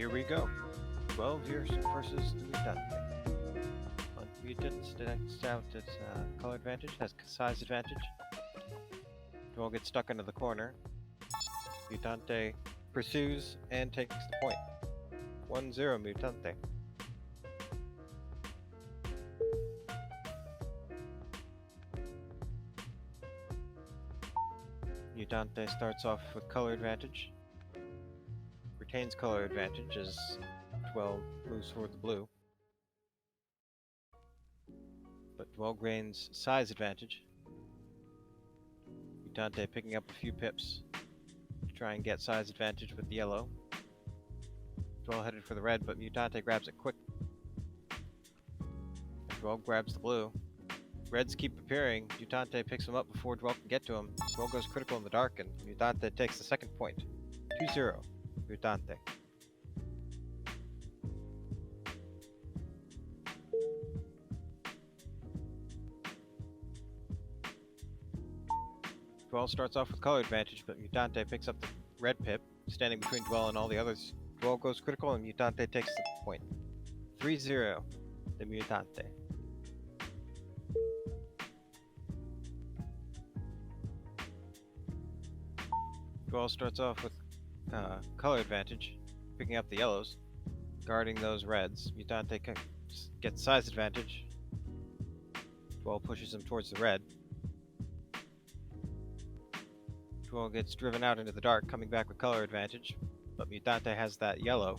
Here we go. 12 years versus the Mutante. One mutant sticks out its color advantage, has size advantage. Dwell gets stuck into the corner. Mutante pursues and takes the point. 1-0 Mutante. Mutante starts off with color advantage. Retains color advantage as 12 moves toward the blue. But Dwell gains size advantage. Mutante picking up a few pips to try and get size advantage with the yellow. Dwell headed for the red, but Mutante grabs it quick. Dwell grabs the blue. Reds keep appearing. Mutante picks him up before Dwell can get to him. Dwell goes critical in the dark, and Mutante takes the second point. 2-0 Mutante. Dwell starts off with color advantage, but Mutante picks up the red pip, standing between Dwell and all the others. Dwell goes critical, and Mutante takes the point. 3-0 the Mutante. Dwell starts off with color advantage, picking up the yellows, guarding those reds. Mutante gets size advantage. Dwell pushes him towards the red. Dwell gets driven out into the dark, coming back with color advantage, but Mutante has that yellow.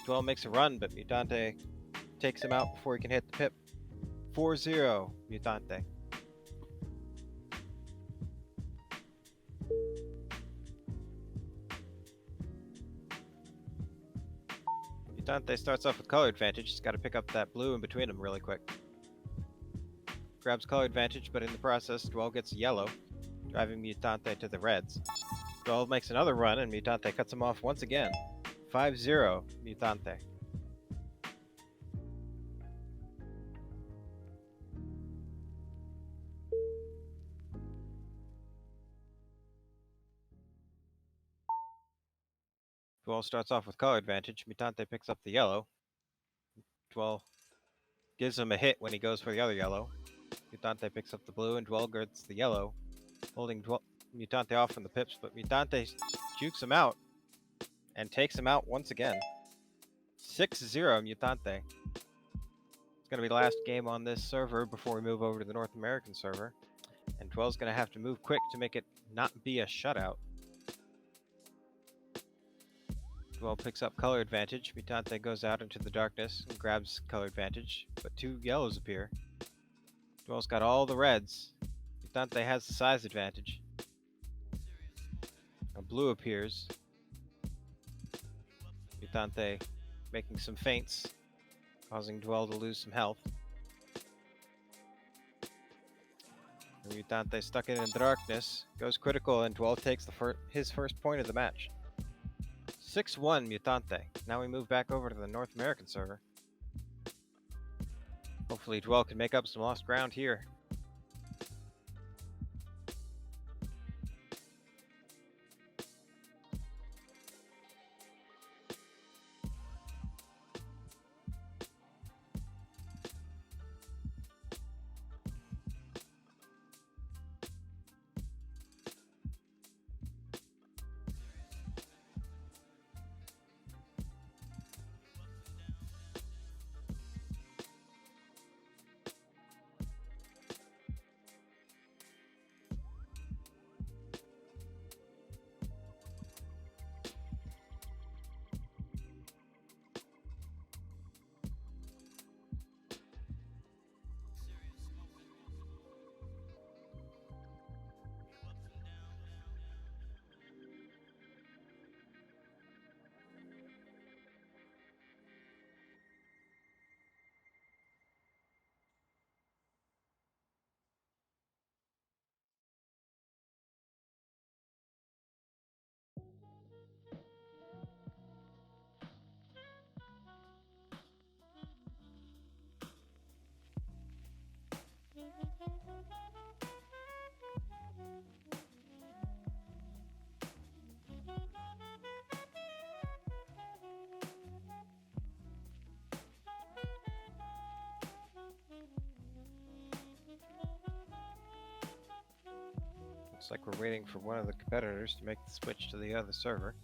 Dwell makes a run, but Mutante takes him out before he can hit the pip. 4-0 Mutante. Mutante starts off with color advantage. He's got to pick up that blue in between them really quick. Grabs color advantage, but in the process, Dwell gets yellow, driving Mutante to the reds. Dwell makes another run, and Mutante cuts him off once again. 5-0 Mutante. Dwell starts off with color advantage. Mutante picks up the yellow. Dwell gives him a hit when he goes for the other yellow. Mutante picks up the blue, and Dwell guards the yellow, holding Mutante off from the pips, but Mutante jukes him out and takes him out once again. 6-0 Mutante. It's going to be the last game on this server before we move over to the North American server, and Dwell's going to have to move quick to make it not be a shutout. Dwell picks up color advantage. Mutante goes out into the darkness and grabs color advantage, but two yellows appear. Dwell's got all the reds. Mutante has the size advantage. A blue appears. Mutante making some feints, causing Dwell to lose some health. And Mutante stuck in the darkness, goes critical, and Dwell takes his first point of the match. 6-1 Mutante. Now we move back over to the North American server. Hopefully Dwell can make up some lost ground here. Looks like we're waiting for one of the competitors to make the switch to the other server.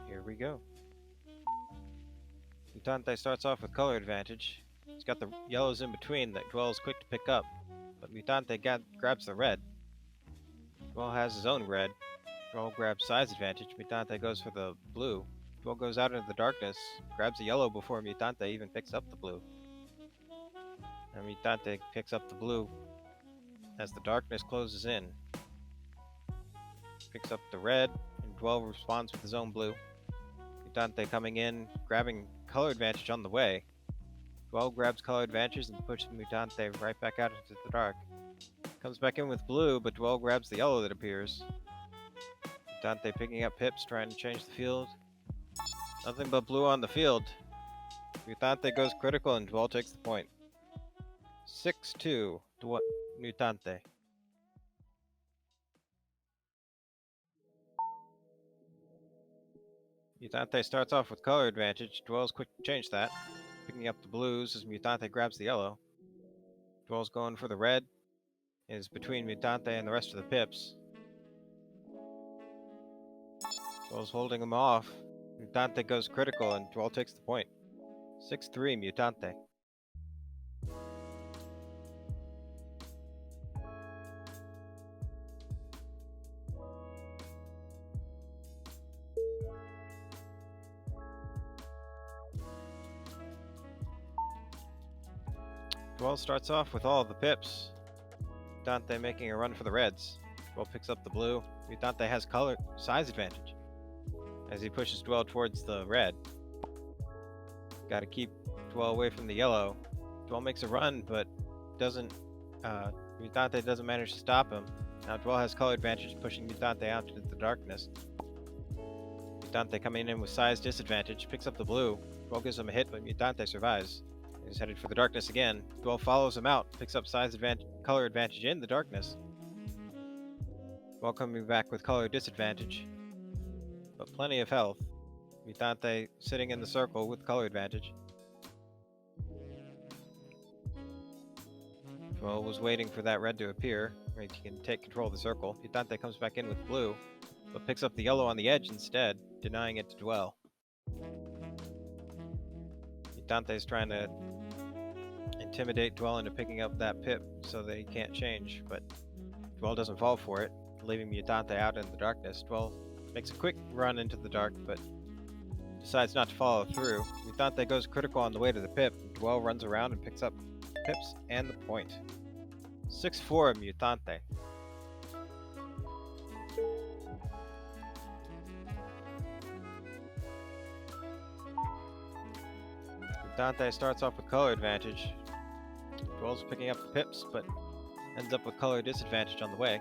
Here we go. Mutante starts off with color advantage. He's got the yellows in between that Dwell is quick to pick up, but Mutante grabs the red. Dwell has his own red. Dwell grabs size advantage. Mutante goes for the blue. Dwell goes out into the darkness, grabs the yellow before Mutante even picks up the blue. And Mutante picks up the blue as the darkness closes in. Picks up the red, and Dwell responds with his own blue. Mutante coming in, grabbing color advantage on the way. Dwell grabs color advantage and pushes Mutante right back out into the dark. Comes back in with blue, but Dwell grabs the yellow that appears. Mutante picking up pips, trying to change the field. Nothing but blue on the field. Mutante goes critical and Dwell takes the point. 6-2 to Mutante. Mutante starts off with color advantage. Dwell's quick to change that, picking up the blues as Mutante grabs the yellow. Dwell's going for the red. It is between Mutante and the rest of the pips. Dwell's holding him off. Mutante goes critical and Dwell takes the point. 6-3 Mutante. Dwell starts off with all of the pips. Mutante making a run for the reds. Dwell picks up the blue. Mutante has color size advantage as he pushes Dwell towards the red. Got to keep Dwell away from the yellow. Dwell makes a run, but Mutante doesn't manage to stop him. Now Dwell has color advantage, pushing Mutante out into the darkness. Mutante coming in with size disadvantage, picks up the blue. Dwell gives him a hit, but Mutante survives. He's headed for the darkness again. Dwell follows him out, picks up color advantage in the darkness. Dwell coming back with color disadvantage, but plenty of health. Mutante sitting in the circle with color advantage. Dwell was waiting for that red to appear, where he can take control of the circle. Mutante comes back in with blue, but picks up the yellow on the edge instead, denying it to Dwell. Mutante is trying to intimidate Dwell into picking up that pip so that he can't change, but Dwell doesn't fall for it, leaving Mutante out in the darkness. Dwell makes a quick run into the dark, but decides not to follow through. Mutante goes critical on the way to the pip. Dwell runs around and picks up pips and the point. 6-4 Mutante. Mutante starts off with color advantage. Dwell's picking up the pips, but ends up with color disadvantage on the way.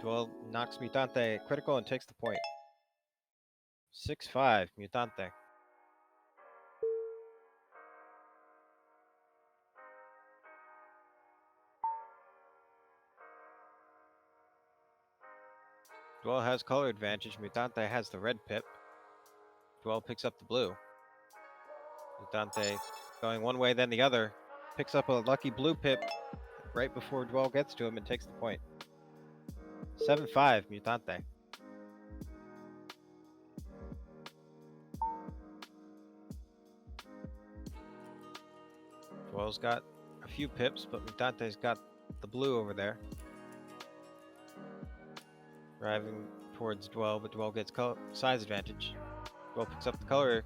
Dwell knocks Mutante critical and takes the point. 6-5 Mutante. Dwell has color advantage. Mutante has the red pip. Dwell picks up the blue. Mutante going one way then the other. Picks up a lucky blue pip right before Dwell gets to him and takes the point. 7-5 Mutante. Dwell's got a few pips, but Mutante's got the blue over there. Driving towards Dwell, but Dwell gets size advantage. Dwell picks up the color.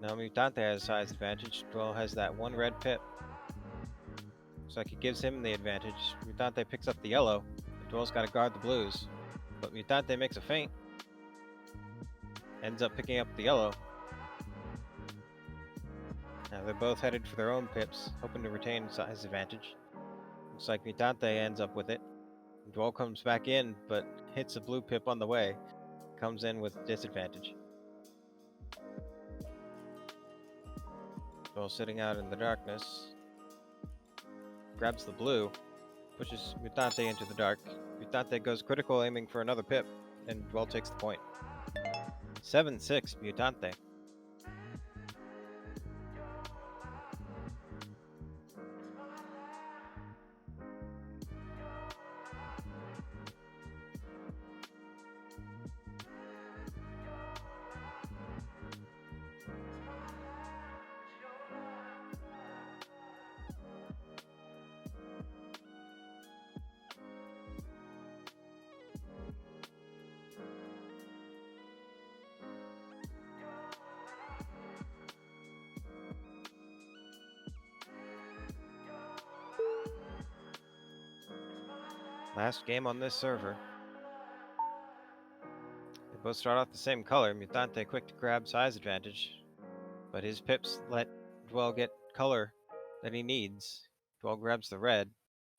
Now Mutante has size advantage. Dwell has that one red pip. Looks like it gives him the advantage. Mutante picks up the yellow. Dwell's got to guard the blues. But Mutante makes a feint. Ends up picking up the yellow. Now they're both headed for their own pips, hoping to retain size advantage. Looks like Mutante ends up with it. Dwell comes back in, but hits a blue pip on the way. Comes in with disadvantage. Dwell sitting out in the darkness. Grabs the blue. Pushes Mutante into the dark. Mutante goes critical, aiming for another pip, and Dwell takes the point. 7-6, Mutante. Last game on this server. They both start off the same color. Mutante quick to grab size advantage, but his pips let Dwell get color that he needs. Dwell grabs the red.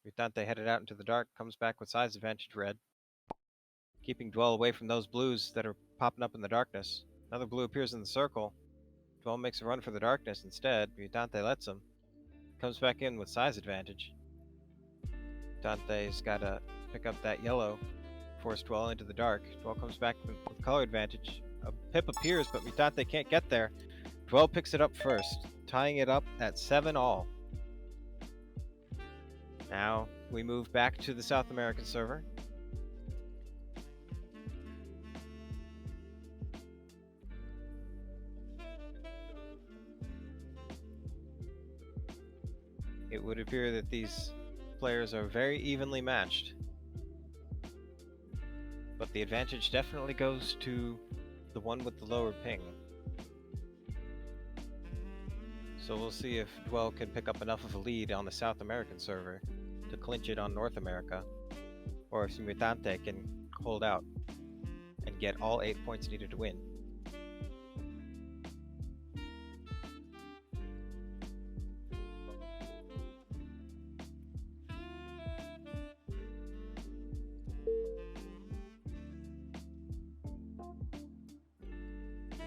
Mutante headed out into the dark, comes back with size advantage red, keeping Dwell away from those blues that are popping up in the darkness. Another blue appears in the circle. Dwell makes a run for the darkness instead. Mutante lets him. Comes back in with size advantage. Mutante's got to pick up that yellow, force Dwell into the dark. Dwell comes back with color advantage. A pip appears, but Mutante can't get there. Dwell picks it up first, tying it up at 7-all. Now we move back to the South American server. It would appear that these players are very evenly matched, but the advantage definitely goes to the one with the lower ping. So we'll see if Dwell can pick up enough of a lead on the South American server to clinch it on North America, or if Mutante can hold out and get all 8 points needed to win.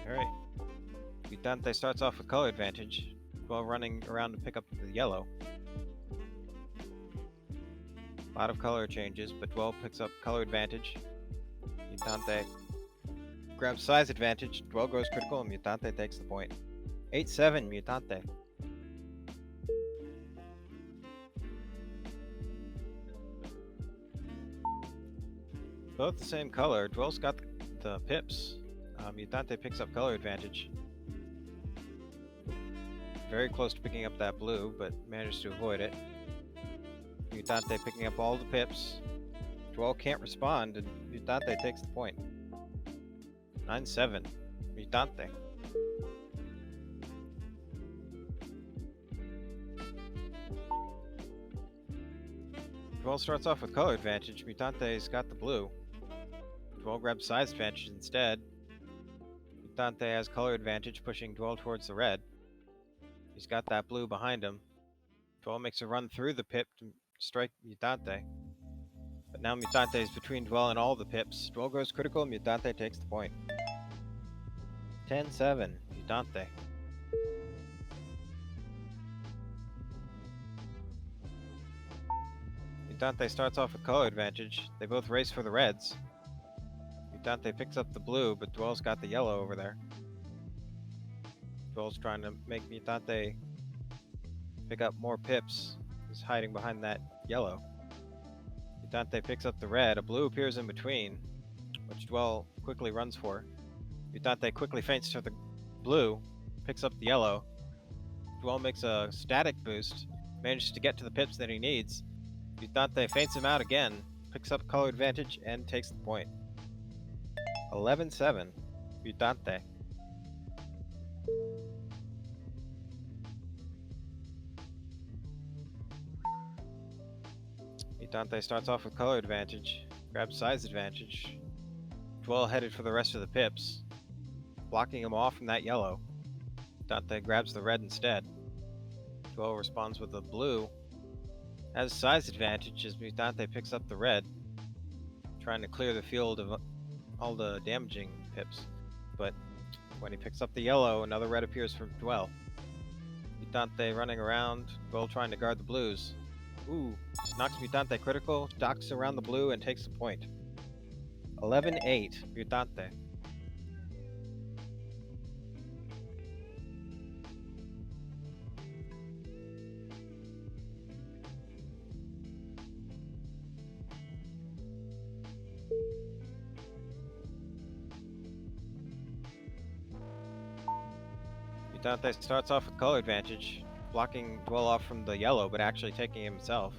Alright, Mutante starts off with color advantage while running around to pick up the yellow. A lot of color changes, but Dwell picks up color advantage. Mutante grabs size advantage. Dwell goes critical and Mutante takes the point. 8-7 Mutante. Both the same color. Dwell's got the pips. Mutante picks up color advantage. Very close to picking up that blue, but managed to avoid it. Mutante picking up all the pips. Dwell can't respond, and Mutante takes the point. 9-7. Mutante. Dwell starts off with color advantage. Mutante's got the blue. Dwell grabs size advantage instead. Mutante has color advantage, pushing Dwell towards the red. He's got that blue behind him. Dwell makes a run through the pip to strike Mutante. But now Mutante is between Dwell and all the pips. Dwell goes critical, Mutante takes the point. 10-7, Mutante. Mutante starts off with color advantage. They both race for the reds. Mutante picks up the blue, but Dwell's got the yellow over there. Dwell's trying to make Mutante pick up more pips. He's hiding behind that yellow. Mutante picks up the red. A blue appears in between, which Dwell quickly runs for. Mutante quickly feints to the blue, picks up the yellow. Dwell makes a static boost, manages to get to the pips that he needs. Mutante feints him out again, picks up color advantage, and takes the point. 11-7, Mutante. Mutante starts off with color advantage, grabs size advantage. Dwell headed for the rest of the pips, blocking him off from that yellow. Mutante grabs the red instead. Dwell responds with a blue. Has size advantage as Mutante picks up the red, trying to clear the field of all the damaging pips. But when he picks up the yellow, another red appears from Dwell. Mutante running around, Dwell trying to guard the blues. Ooh, knocks Mutante critical, docks around the blue, and takes the point. 11-8, Mutante. Mutante starts off with color advantage, blocking Dwell off from the yellow, but actually taking him himself.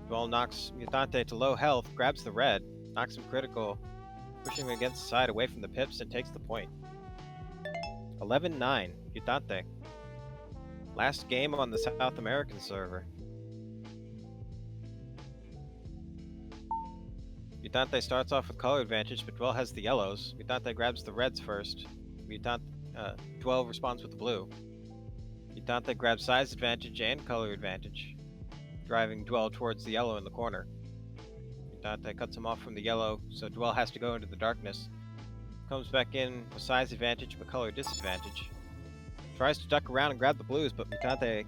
Dwell knocks Mutante to low health, grabs the red, knocks him critical, pushing him against the side away from the pips, and takes the point. 11-9, Mutante. Last game on the South American server. Mutante starts off with color advantage, but Dwell has the yellows. Mutante grabs the reds first. Dwell responds with the blue. Mutante grabs size advantage and color advantage, driving Dwell towards the yellow in the corner. Mutante cuts him off from the yellow, so Dwell has to go into the darkness. Comes back in with size advantage but color disadvantage. Tries to duck around and grab the blues, but Mutante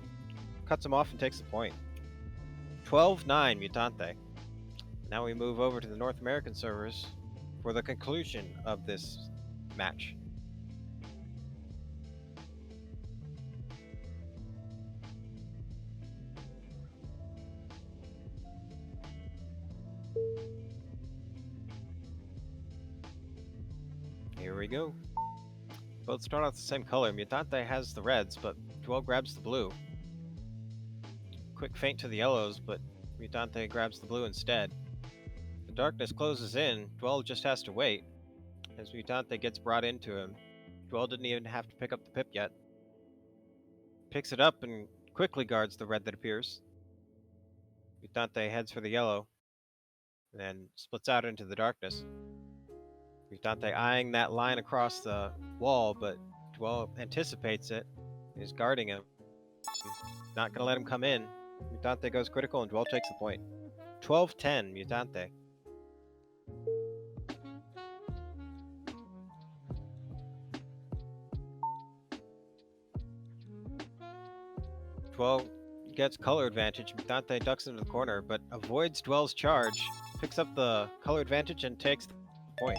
cuts him off and takes the point. 12-9, Mutante. Now we move over to the North American servers for the conclusion of this match. Here we go. Both start off the same color. Mutante has the reds, but Dwell grabs the blue. Quick feint to the yellows, but Mutante grabs the blue instead. The darkness closes in. Dwell just has to wait as Mutante gets brought into him. Dwell didn't even have to pick up the pip yet. Picks it up and quickly guards the red that appears. Mutante heads for the yellow, and then splits out into the darkness. Mutante eyeing that line across the wall, but Dwell anticipates it, is guarding him. Not gonna let him come in. Mutante goes critical and Dwell takes the point. 12-10, Mutante. Dwell gets color advantage. Mutante ducks into the corner, but avoids Dwell's charge, picks up the color advantage, and takes the point.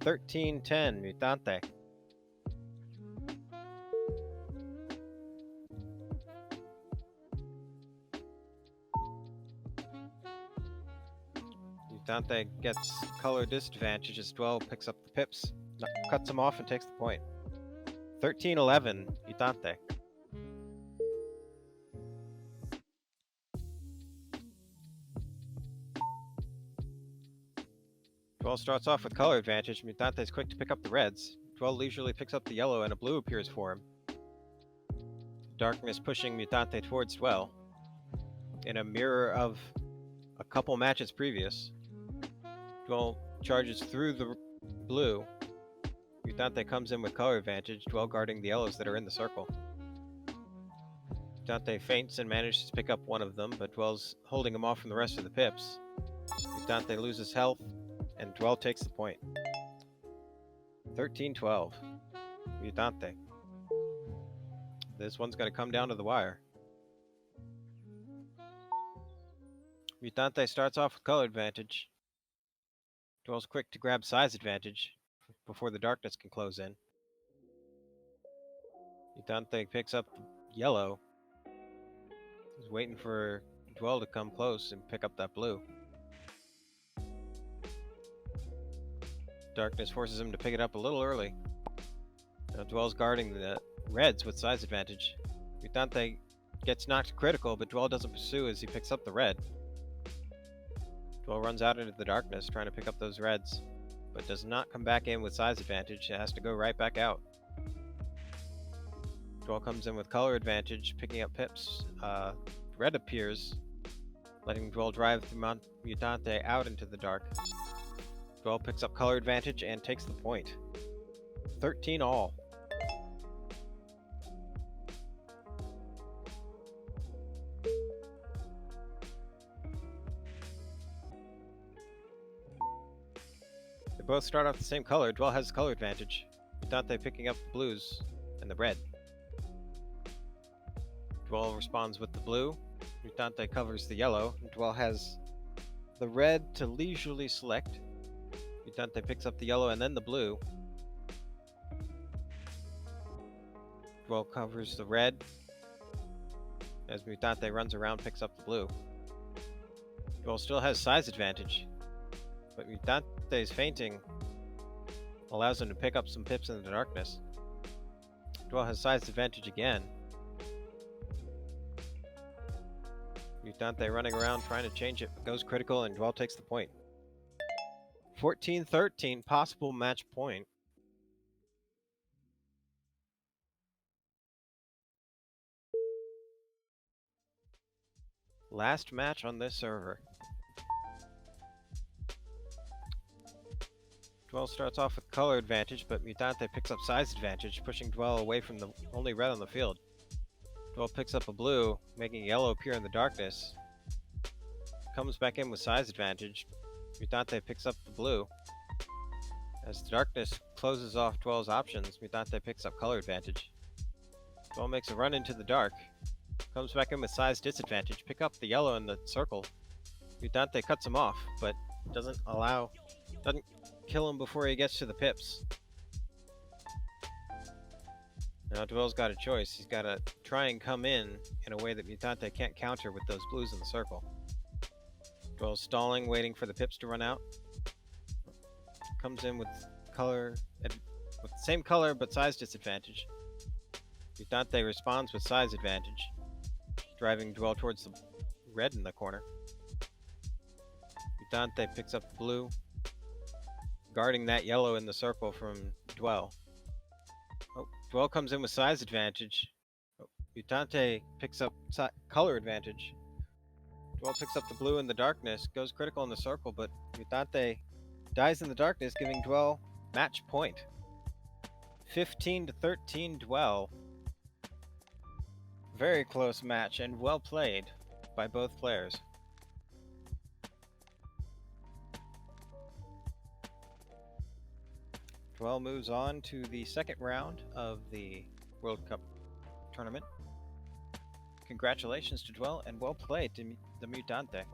13-10, Mutante. Mutante gets color disadvantage as Dwell picks up the pips, cuts him off, and takes the point. 13-11, Mutante. Dwell starts off with color advantage. Mutante is quick to pick up the reds. Dwell leisurely picks up the yellow and a blue appears for him. Darkness pushing Mutante towards Dwell. In a mirror of a couple matches previous. Dwell charges through the blue. Mutante comes in with color advantage, Dwell guarding the yellows that are in the circle. Mutante feints and manages to pick up one of them, but Dwell's holding him off from the rest of the pips. Mutante loses health, and Dwell takes the point. 13-12. Mutante. This one's going to come down to the wire. Mutante starts off with color advantage. Dwell's quick to grab size advantage before the darkness can close in. Mutante picks up the yellow. He's waiting for Dwell to come close and pick up that blue. Darkness forces him to pick it up a little early. Now Dwell's guarding the reds with size advantage. Mutante gets knocked critical, but Dwell doesn't pursue as he picks up the red. Dwell runs out into the darkness trying to pick up those reds, but does not come back in with size advantage. It has to go right back out. Dwell comes in with color advantage, picking up pips. Red appears, letting Dwell drive th3mutante out into the dark. Dwell picks up color advantage and takes the point. 13 all. They both start off the same color. Dwell has color advantage. Mutante picking up the blues and the red. Dwell responds with the blue. Mutante covers the yellow. Dwell has the red to leisurely select. Mutante picks up the yellow and then the blue. Dwell covers the red as Mutante runs around, picks up the blue. Dwell still has size advantage, but Mutante's fainting allows him to pick up some pips in the darkness. Dwell has size advantage again. Mutante running around trying to change it, but goes critical and Dwell takes the point. 14-13, possible match point. Last match on this server. Dwell starts off with color advantage, but Mutante picks up size advantage, pushing Dwell away from the only red on the field. Dwell picks up a blue, making yellow appear in the darkness. Comes back in with size advantage. Mutante picks up the blue. As the darkness closes off Dwell's options, Mutante picks up color advantage. Dwell makes a run into the dark. Comes back in with size disadvantage. Pick up the yellow in the circle. Mutante cuts him off, but doesn't kill him before he gets to the pips. Now Dwell's got a choice. He's got to try and come in a way that Mutante can't counter with those blues in the circle. Dwell's stalling, waiting for the pips to run out. Comes in with the same color but size disadvantage. Mutante responds with size advantage, driving Dwell towards the red in the corner. Mutante picks up the blue, guarding that yellow in the circle from Dwell. Dwell comes in with size advantage. Mutante picks up color advantage. Dwell picks up the blue in the darkness, goes critical in the circle, but Mutante dies in the darkness, giving Dwell match point. 15-13 Dwell. Very close match and well played by both players. Dwell moves on to the second round of the World Cup tournament. Congratulations to Dwell and well played to the Mutante.